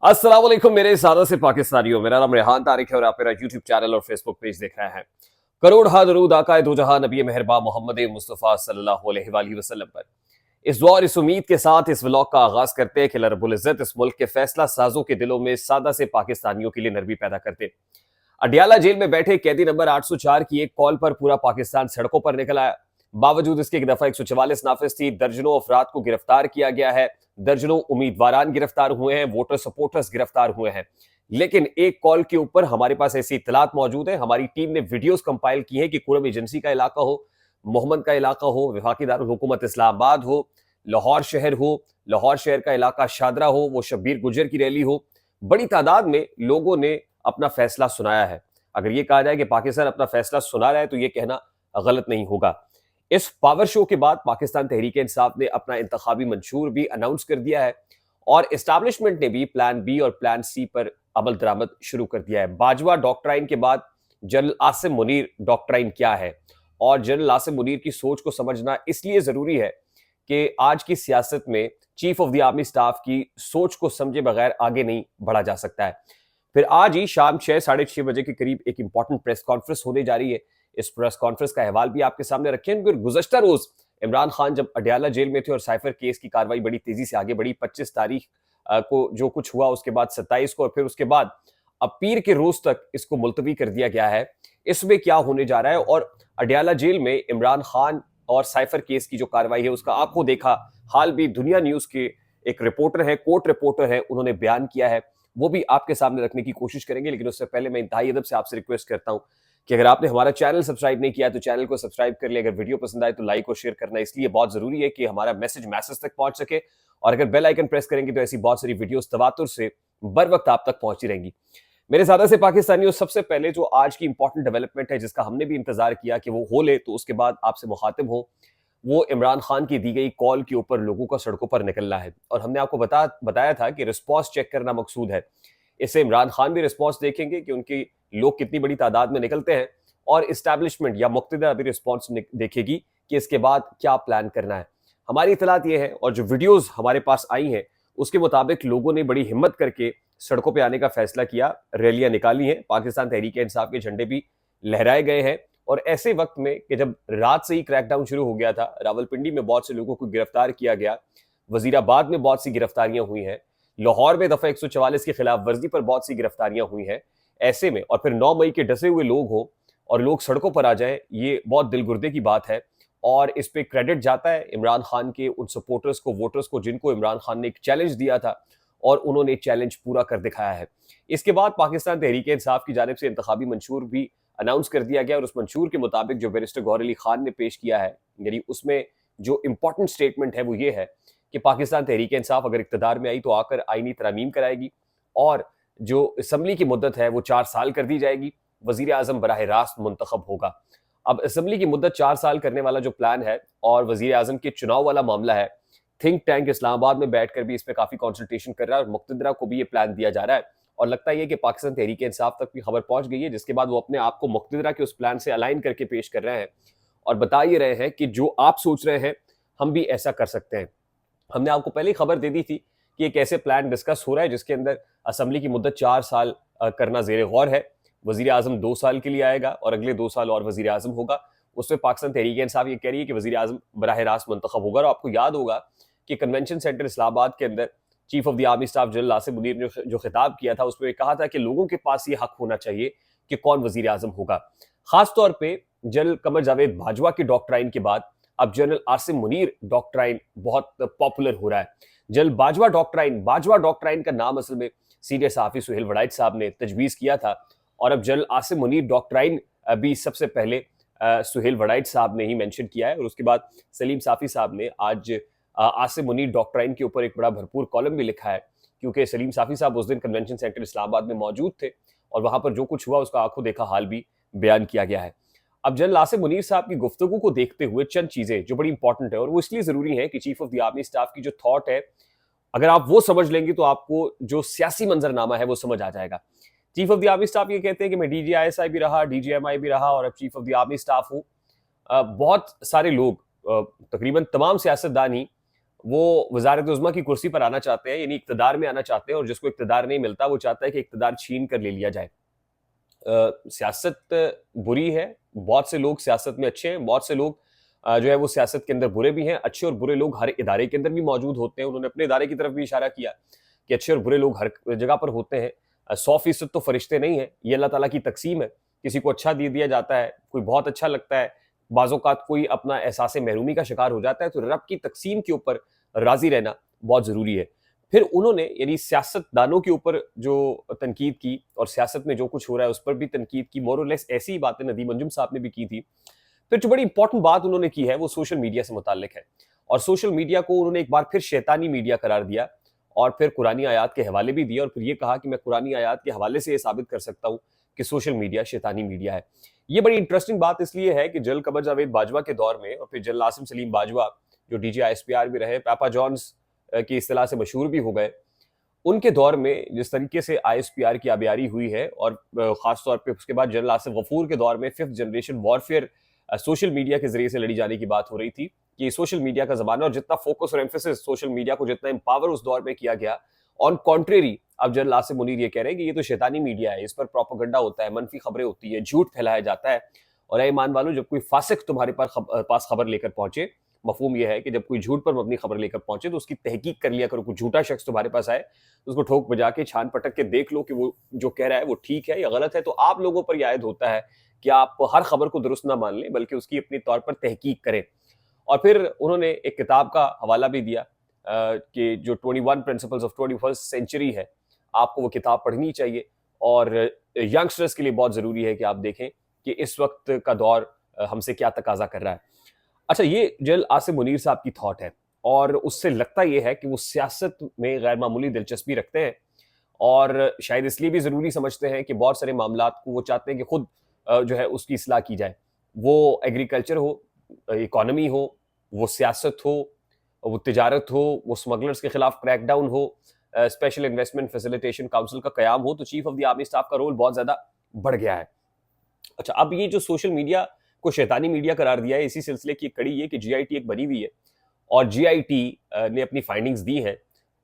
अस्सलाम वालेकुम मेरे सादा से पाकिस्तानियों। मेरा नाम रेहान तारिक है और आप मेरा यूट्यूब चैनल और फेसबुक पेज देख रहे हैं। करोड़ हा दरूद आका दो जहां नबी मेहरबा मोहम्मद मुस्तफ़ा सल्लल्लाहु अलैहि वसल्लम पर। इस दुआ और इस उम्मीद के साथ इस व्लॉग का आगाज करते हैं कि अल्लाह रब्बुल इज्जत इस मुल्क के फैसला साजों के दिलों में सादा से पाकिस्तानियों के लिए नरमी पैदा करते। अडियाला जेल में बैठे कैदी नंबर 804 की एक कॉल पर पूरा पाकिस्तान सड़कों पर निकल आया। बावजूद इसके एक दफा 144 नाफिज थी। दर्जनों अफराद को गिरफ्तार किया गया है। दर्जनों उम्मीदवारान गिरफ्तार हुए हैं, वोटर सपोर्टर्स गिरफ्तार हुए हैं। लेकिन एक कॉल के ऊपर हमारे पास ऐसी इत्तलात मौजूद है। हमारी टीम ने वीडियोस कंपाइल की है कि कुरम एजेंसी का इलाका हो, मोहम्मद का इलाका हो, वफाकी दारुल हुकूमत इस्लामाबाद हो, लाहौर शहर हो, लाहौर शहर का इलाका शादरा हो, वो शब्बीर गुजर की रैली हो, बड़ी तादाद में लोगों ने अपना फैसला सुनाया है। अगर ये कहा जाए कि पाकिस्तान अपना फैसला सुना रहा है तो ये कहना गलत नहीं होगा। इस पावर शो के बाद पाकिस्तान तहरीक इंसाफ ने अपना इंतखाबी मंशूर भी अनाउंस कर दिया है और एस्टैब्लिशमेंट ने भी प्लान बी और प्लान सी पर अमल दरामद शुरू कर दिया है। बाजवा डॉक्ट्राइन के बाद जनरल आसिम मुनीर डॉक्ट्राइन क्या है और जनरल आसिम मुनीर की सोच को समझना इसलिए जरूरी है कि आज की सियासत में chief of the army staff की सोच को समझे बगैर आगे नहीं बढ़ा जा सकता है। फिर आज ही शाम 6 साढ़े 6 बजे के करीब एक इंपॉर्टेंट प्रेस कॉन्फ्रेंस होने जा रही है। इस प्रेस कॉन्फ्रेंस का अहवाल भी आपके सामने रखें। फिर गुज़श्ता रोज इमरान खान जब अडियाला जेल में थे और साइफर केस की कार्रवाई बड़ी तेजी से आगे बढ़ी, 25 तारीख को जो कुछ हुआ, उसके बाद 27 को और फिर उसके बाद अब पीर के रोज तक इसको मुलतवी कर दिया गया है। इसमें क्या होने जा रहा है और अडियाला जेल में इमरान खान और साइफर केस की जो कार्रवाई है उसका आपको देखा हाल भी दुनिया न्यूज के एक रिपोर्टर है, कोर्ट रिपोर्टर है, उन्होंने बयान किया है, वो भी आपके सामने रखने की कोशिश करेंगे। लेकिन उससे पहले मैं इंतहाई अदब से आपसे रिक्वेस्ट करता हूं कि अगर आपने हमारा चैनल सब्सक्राइब नहीं किया तो चैनल को सब्सक्राइब कर ले। अगर वीडियो पसंद आए तो लाइक और शेयर करना इसलिए बहुत जरूरी है कि हमारा मैसेज मैसेज तक पहुंच सके। और अगर बेल आइकन प्रेस करेंगे तो ऐसी बहुत सारी वीडियोस तवातुर से बर वक्त आप तक पहुंचती रहेंगी। मेरे ज्यादा से पाकिस्तानियों, सबसे पहले जो आज की इंपॉर्टेंट डेवलपमेंट है जिसका हमने भी इंतजार किया कि वो हो ले तो उसके बाद आपसे मुखातिब हो, वो इमरान खान की दी गई कॉल के ऊपर लोगों का सड़कों पर निकलना है। और हमने आपको बताया था कि रिस्पॉन्स चेक करना मकसूद है। इससे इमरान खान भी रिस्पॉन्स देखेंगे कि उनकी लोग कितनी बड़ी तादाद में निकलते हैं और इस्टेब्लिशमेंट या मुक्तदर भी रिस्पॉन्स देखेगी कि इसके बाद क्या प्लान करना है। हमारी इतलात ये है और जो वीडियोस हमारे पास आई हैं उसके मुताबिक लोगों ने बड़ी हिम्मत करके सड़कों पर आने का फैसला किया, रैलियां निकाली हैं, पाकिस्तान तहरीक इंसाफ के झंडे भी लहराए गए हैं। और ऐसे वक्त में कि जब रात से ही क्रैकडाउन शुरू हो गया था, रावलपिंडी में बहुत से लोगों को गिरफ्तार किया गया, वजीराबाद में बहुत सी गिरफ्तारियां हुई हैं, लाहौर में दफा 144 की खिलाफ वर्जी पर बहुत सी गिरफ्तारियां हुई हैं। ऐसे में और फिर 9 मई के डसे हुए लोग हो और लोग सड़कों पर आ जाएं, ये बहुत दिलगुर्दे की बात है। और इस पे क्रेडिट जाता है इमरान खान के उन सपोर्टर्स को, वोटर्स को, जिनको इमरान खान ने एक चैलेंज दिया था और उन्होंने चैलेंज पूरा कर दिखाया है। इसके बाद पाकिस्तान तहरीक इंसाफ की जानिब से इंतखाबी मंशूर भी अनाउंस कर दिया गया और उस मंशूर के मुताबिक जो बैरिस्टर गौहर अली खान ने पेश किया है, यानी उसमें जो इंपॉर्टेंट स्टेटमेंट है वो ये है कि पाकिस्तान तहरीक इंसाफ अगर इक्तदार में आई तो आकर आईनी तरमीम कराएगी और जो असम्बली की मुद्दत है वो 4 साल कर दी जाएगी। वजीर आजम बराह रास्त मुंतखब होगा। अब असम्बली की मुद्दत 4 साल करने वाला जो प्लान है और वजीर आजम के चुनाव वाला मामला है, थिंक टैंक इस्लामाबाद में बैठकर भी इस पर काफी कॉन्सल्टेशन कर रहा है और मुक्तदरा को भी ये प्लान दिया जा रहा है। और लगता है कि पाकिस्तान तहरीक इंसाफ तक भी खबर पहुंच गई है, जिसके बाद वो अपने आप को मुक्तदरा के उस प्लान से अलाइन करके पेश कर रहे हैं और बता ये रहे हैं कि जो आप सोच रहे हैं हम भी ऐसा कर सकते हैं। हमने आपको पहले ही खबर दे दी थी कि एक ऐसे प्लान डिस्कस हो रहा है जिसके अंदर असम्बली की मुद्दत 4 साल करना जेर गौर है। वजीर आजम 2 साल के लिए आएगा और अगले 2 साल और वजीर आजम होगा। उसमें पाकिस्तान तहरीक इंसाफ ये कह रही है कि वजीर आजम बराह रास्त मुंतखब होगा। और आपको याद होगा कि कन्वेंशन सेंटर इस्लामाबाद के अंदर chief of the army staff general Asim Munir ने जो खिताब किया था उसमें कहा था कि लोगों के पास ये हक होना चाहिए कि कौन वजीर आजम होगा। खासतौर पर जनरल कमर जावेद बाजवा की डॉक्ट्राइन के बाद अब जनरल आसिम मुनीर डॉक्ट्राइन बहुत पॉपुलर हो रहा है। जनरल बाजवा डॉक्ट्राइन का नाम असल में सीनियर सहाफी सुहेल वड़ाइच साहब ने तजवीज़ किया था और अब जनरल आसिम मुनीर डॉक्ट्राइन भी सबसे पहले सुहेल वड़ाइच साहब ने ही मेंशन किया है। और उसके बाद सलीम साफी साहब ने आज आसिम मुनीर डॉक्ट्राइन के ऊपर एक बड़ा भरपूर कॉलम भी लिखा है, क्योंकि सलीम साफी साहब उस दिन कन्वेंशन सेंटर इस्लामाबाद में मौजूद थे और वहां पर जो कुछ हुआ उसका आंखों देखा हाल भी बयान किया गया है। अब जनरल आसिम मुनीर साहब की गुफ्तगू को देखते हुए चंद चीजें जो बड़ी इंपॉर्टेंट है और वो इसलिए जरूरी है कि chief of the army staff की जो थॉट है, अगर आप वो समझ लेंगे तो आपको जो सियासी मंजरनामा है वो समझ आ जाएगा। Chief of the army staff ये कहते हैं कि मैं DGISI भी रहा, DGMI भी रहा और अब chief of the army staff हूँ। बहुत सारे लोग, तकरीबन तमाम सियासतदान ही वो वज़ारत उज़्मा की कुर्सी पर आना चाहते हैं, यानी इक़्तिदार में आना चाहते हैं, और जिसको इक़्तिदार नहीं मिलता वो चाहता है कि इक़्तिदार छीन कर ले लिया जाए। सियासत बुरी है, बहुत से लोग सियासत में अच्छे हैं, बहुत से लोग जो है वो सियासत के अंदर बुरे भी हैं। अच्छे और बुरे लोग हर इदारे के अंदर भी मौजूद होते हैं। उन्होंने अपने इदारे की तरफ भी इशारा किया कि अच्छे और बुरे लोग हर जगह पर होते हैं। 100% तो फरिश्ते नहीं हैं, ये अल्लाह ताला की तक़सीम है। किसी को अच्छा दे दिया जाता है, कोई बहुत अच्छा लगता है, बाज़ औक़ात कोई अपना एहसास महरूमी का शिकार हो जाता है, तो रब की तक़सीम के ऊपर राज़ी रहना बहुत ज़रूरी है। फिर उन्होंने यानी सियासतदानों के ऊपर जो तनकीद की और सियासत में जो कुछ हो रहा है उस पर भी तनकीद की, मोर और लेस ऐसी ही बातें नदीम अंजुम साहब ने भी की थी। फिर जो बड़ी इंपॉर्टेंट बात उन्होंने की है वो सोशल मीडिया से मुताल्लिक है, और सोशल मीडिया को उन्होंने एक बार फिर शैतानी मीडिया करार दिया, और फिर कुरानी आयात के हवाले भी दिए, और फिर ये कहा कि मैं कुरानी आयात के हवाले से ये साबित कर सकता हूँ कि सोशल मीडिया शैतानी मीडिया है। ये बड़ी इंटरेस्टिंग बात इसलिए है कि जनरल कमर जावेद बाजवा के दौर में, और फिर जनरल आसिम सलीम बाजवा जो डीजी आईएसपीआर भी रहे, पापा जॉन्स की इस्तिलाह से मशहूर भी हो गए, उनके दौर में जिस तरीके से आईएसपीआर की आबियारी हुई है, और खास तौर पे उसके बाद जनरल आसिफ गफूर के दौर में 5th generation warfare social media के जरिए से लड़ी जाने की बात हो रही थी कि सोशल मीडिया का जमाना, और जितना फोकस और एम्फेसिस सोशल मीडिया को जितना एम्पावर उस दौर में किया गया, ऑन कॉन्ट्रेरी अब जनरल आसिफ मुनीर ये कह रहे हैं कि ये तो शैतानी मीडिया है, इस पर प्रोपेगेंडा होता है, मनफी खबरें होती है, झूठ फैलाया जाता है। और ऐ ईमान वालों, जब कोई फासिक तुम्हारे पास खबर लेकर पहुंचे, मफहूम यह है कि जब कोई झूठ पर मबनी खबर लेकर पहुंचे तो उसकी तहकीक कर लिया करो। कोई झूठा शख्स तुम्हारे पास आए तो उसको ठोक बजा के छान पटक के देख लो कि वो जो कह रहा है वो ठीक है या गलत है। तो आप लोगों पर यह आयद होता है कि आप हर खबर को दुरुस्त ना मान लें, बल्कि उसकी अपनी तौर पर तहकीक करें। और फिर उन्होंने एक किताब का हवाला भी दिया कि जो 21 प्रिंसिपल्स ऑफ 21st सेंचुरी है, आपको वो किताब पढ़नी चाहिए, और यंगस्टर्स के लिए बहुत जरूरी है कि आप देखें कि इस वक्त का दौर हमसे क्या तकाजा कर रहा है। अच्छा, ये जनरल आसिम मुनीर साहब की थॉट है, और उससे लगता यह है कि वो सियासत में गैर मामूली दिलचस्पी रखते हैं, और शायद इसलिए भी ज़रूरी समझते हैं कि बहुत सारे मामलात को वो चाहते हैं कि खुद जो है उसकी इस्लाह की जाए। वो एग्रीकल्चर हो, इकोनॉमी हो, वो सियासत हो, वो तिजारत हो, वो स्मगलर्स के खिलाफ क्रैकडाउन हो, स्पेशल इन्वेस्टमेंट फैसिलिटेशन काउंसिल का क़याम हो, तो chief of the army staff का रोल बहुत ज़्यादा बढ़ गया है। अच्छा, अब ये जो सोशल मीडिया को शैतानी मीडिया करार दिया है, इसी सिलसिले की एक कड़ी ये कि जीआईटी एक बनी हुई है, और जीआईटी ने अपनी फाइंडिंग्स दी हैं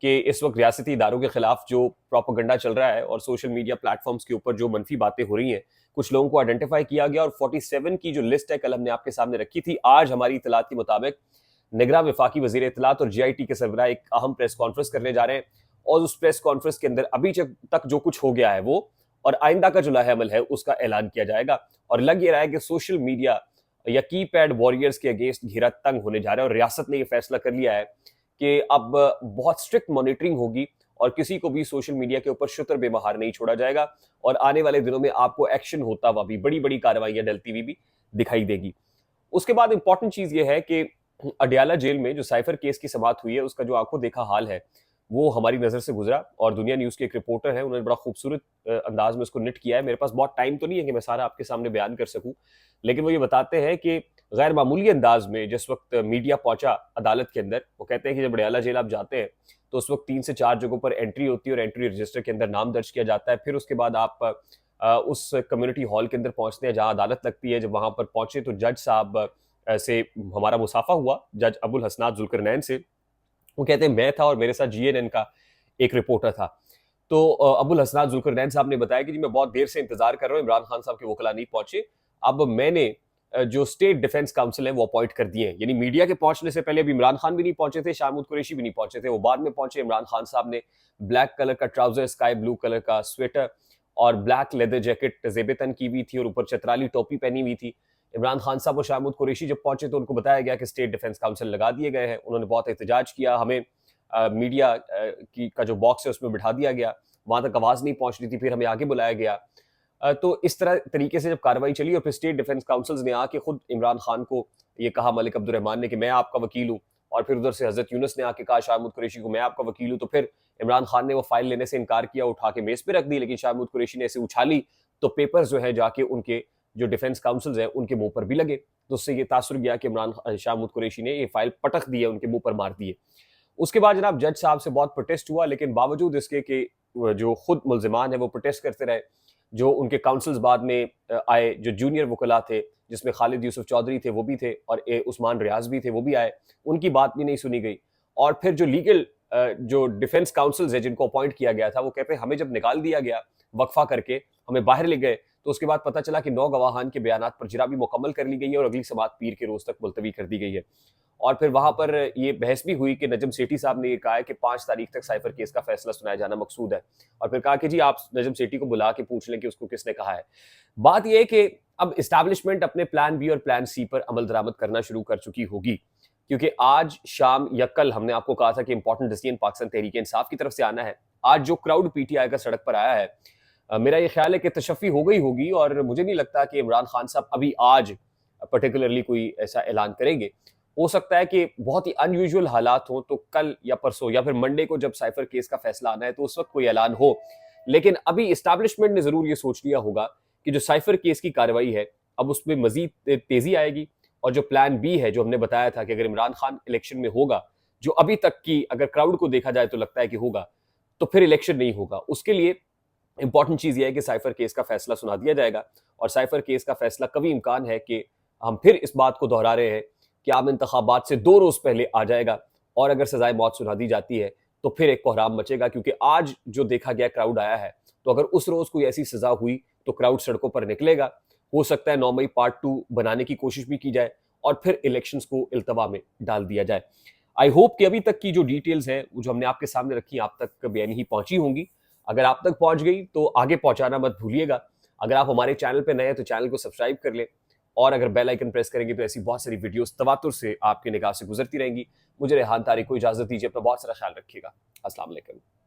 कि इस वक्त रियासती इदारों के खिलाफ जो प्रोपेगेंडा चल रहा है और सोशल मीडिया प्लेटफॉर्म्स के ऊपर जो मनफी बातें हो रही हैं, कुछ लोगों को आइडेंटिफाई किया गया, और 47 की जो लिस्ट है कल हमने आपके सामने रखी थी। आज हमारी इतलात के मुताबिक निगरान वफाकी वजीर इतलात और जीआईटी के सरबराह एक अहम प्रेस कॉन्फ्रेंस करने जा रहे हैं, और उस प्रेस कॉन्फ्रेंस के अंदर अभी तक जो कुछ हो गया है वो और आइंदा का जो लाहेअमल है उसका ऐलान किया जाएगा। और लग ये रहा है कि सोशल मीडिया या कीपैड वॉरियर्स के अगेंस्ट घेरा तंग होने जा रहा है, और रियासत ने यह फैसला कर लिया है कि अब बहुत स्ट्रिक्ट मॉनिटरिंग होगी, और किसी को भी सोशल मीडिया के ऊपर शुतर बेमहार नहीं छोड़ा जाएगा, और आने वाले दिनों में आपको एक्शन होता हुआ भी, बड़ी बड़ी कार्रवाइयां डलती हुई भी दिखाई देगी। उसके बाद इंपॉर्टेंट चीज यह है कि अडियाला जेल में जो साइफर केस की समाअत हुई है, उसका जो आंखों देखा हाल है वो हमारी नजर से गुजरा, और दुनिया न्यूज के एक रिपोर्टर हैं, उन्होंने बड़ा खूबसूरत अंदाज में उसको निट किया है। मेरे पास बहुत टाइम तो नहीं है कि मैं सारा आपके सामने बयान कर सकूं, लेकिन वो ये बताते हैं कि गैर मामूली अंदाज में जिस वक्त मीडिया पहुंचा अदालत के अंदर, वो कहते हैं कि जब अडियाला जेल आप जाते हैं तो उस वक्त 3 से 4 जगहों पर एंट्री होती है, और एंट्री रजिस्टर के अंदर नाम दर्ज किया जाता है। फिर उसके बाद आप उस कम्युनिटी हॉल के अंदर पहुंचते हैं जहां अदालत लगती है। जब वहां पर पहुंचे तो जज साहब से हमारा मुसाफा हुआ, जज अबुल हसनात जुल्करनैन से। वो कहते हैं मैं था और मेरे साथ जीएनएन का एक रिपोर्टर था। तो अबुल हसनात जुल्करनैन साहब ने बताया कि जी मैं बहुत देर से इंतजार कर रहा हूँ, इमरान खान साहब के वकला नहीं पहुंचे। अब मैंने जो स्टेट डिफेंस काउंसिल है वो अपॉइंट कर दिए हैं, यानी मीडिया के पहुंचने से पहले अभी इमरान खान भी नहीं पहुंचे थे, शाहमूद कुरैशी भी नहीं पहुंचे थे, वो बाद में पहुंचे। इमरान खान साहब ने ब्लैक कलर का ट्राउजर, स्काई ब्लू कलर का स्वेटर और ब्लैक लेदर जैकेट जेबेतन की हुई थी, और ऊपर चतराली टोपी पहनी हुई थी। इमरान खान साहब और शाहमूद कुरैशी जब पहुंचे तो उनको बताया गया कि स्टेट डिफेंस काउंसिल लगा दिए गए हैं। उन्होंने बहुत एहतजाज किया, हमें मीडिया की का जो बॉक्स है उसमें बिठा दिया गया, वहां तक आवाज नहीं पहुंच रही थी, फिर हमें आगे बुलाया गया। तो इस तरीके से जब कार्रवाई चली, और फिर स्टेट डिफेंस काउंसिल्स ने आके खुद इमरान खान को ये कहा, मलिक अब्दुर्रहमान ने, कि मैं आपका वकील हूँ, और फिर उधर से हजरत यूनुस ने आके कहा शाहमूद कुरैशी को मैं आपका वकील हूँ। तो फिर इमरान खान ने वो फाइल लेने से इनकार किया, उठा के मेज पे रख दी, लेकिन शाहमूद कुरैशी ने ऐसे उछाली तो पेपर्स जो है जाके उनके जो डिफेंस काउंसिल्स हैं उनके मुंह पर भी लगे। तो उससे ये तासुर गया कि शाहमूद कुरैशी ने ये फाइल पटक दी है, उनके मुंह पर मार दिए। उसके बाद जनाब जज साहब से बहुत प्रोटेस्ट हुआ, लेकिन बावजूद इसके कि जो खुद मुल्जिमान है वो प्रोटेस्ट करते रहे, जो उनके काउंसिल्स बाद में आए, जो जूनियर वकला थे जिसमें खालिद यूसुफ चौधरी थे वो भी थे, और उस्मान रियाज भी थे वो भी आए, उनकी बात भी नहीं सुनी गई। और फिर जो लीगल जो डिफेंस काउंसिल्स है जिनको अपॉइंट किया गया था, वो कहते हैं हमें जब निकाल दिया गया वक्फा करके, हमें बाहर ले गए, तो उसके बाद पता चला कि 9 गवाहान के बयानात पर जिरा भी मुकम्मल कर ली गई है और अगली समाअत पीर के रोज तक मुलतवी कर दी गई है। और फिर वहां पर ये बहस भी हुई कि नजम सेठी साहब ने ये कहा है कि 5 तारीख तक साइफर केस का फैसला सुनाया जाना मकसूद है, और फिर कहा कि जी आप नजम सेठी को बुला के पूछ लें कि उसको किसने कहा है। बात यह है कि अब इस्टेब्लिशमेंट अपने प्लान बी और प्लान सी पर अमल दरामद करना शुरू कर चुकी होगी, क्योंकि आज शाम या कल हमने आपको कहा था कि इंपॉर्टेंट डिसीजन पाकिस्तान तहरीक इंसाफ की तरफ से आना है। आज जो क्राउड पीटीआई का सड़क पर आया है, मेरा ये ख्याल है कि तशफ़ी हो गई होगी, और मुझे नहीं लगता कि इमरान खान साहब अभी आज पर्टिकुलरली कोई ऐसा ऐलान करेंगे। हो सकता है कि बहुत ही अनयूजुअल हालात हों तो कल या परसों या फिर मंडे को जब साइफर केस का फैसला आना है तो उस वक्त कोई ऐलान हो। लेकिन अभी इस्टेब्लिशमेंट ने जरूर ये सोच लिया होगा कि जो साइफर केस की कार्रवाई है, अब उसमें मजीद तेजी आएगी, और जो प्लान बी है जो हमने बताया था कि अगर इमरान खान इलेक्शन में होगा, जो अभी तक की अगर क्राउड को देखा जाए तो लगता है कि होगा, तो फिर इलेक्शन नहीं होगा। उसके लिए इंपॉर्टेंट चीज यह है कि साइफर केस का फैसला सुना दिया जाएगा, और साइफर केस का फैसला कभी इम्कान है कि हम फिर इस बात को दोहरा रहे हैं कि आम इंतखाबात से 2 रोज पहले आ जाएगा, और अगर सजाए मौत सुना दी जाती है तो फिर एक कोहराम मचेगा, क्योंकि आज जो देखा गया क्राउड आया है, तो अगर उस रोज कोई ऐसी सजा हुई तो क्राउड सड़कों पर निकलेगा। हो सकता है 9 मई पार्ट 2 बनाने की कोशिश भी की जाए और फिर इलेक्शंस को इल्तवा में डाल दिया जाए। आई होप कि अभी तक की जो डिटेल्स हैं जो हमने आपके सामने रखी आप तक बेआनी ही पहुंची होंगी। अगर आप तक पहुंच गई तो आगे पहुंचाना मत भूलिएगा। अगर आप हमारे चैनल पर नए हैं तो चैनल को सब्सक्राइब कर लें, और अगर बेल आइकन प्रेस करेंगे तो ऐसी बहुत सारी वीडियोस तवातुर से आपके निगाह से गुजरती रहेंगी। मुझे रेहान तारिक को इजाजत दीजिए, अपना बहुत सारा ख्याल रखिएगा। अस्सलाम वालेकुम।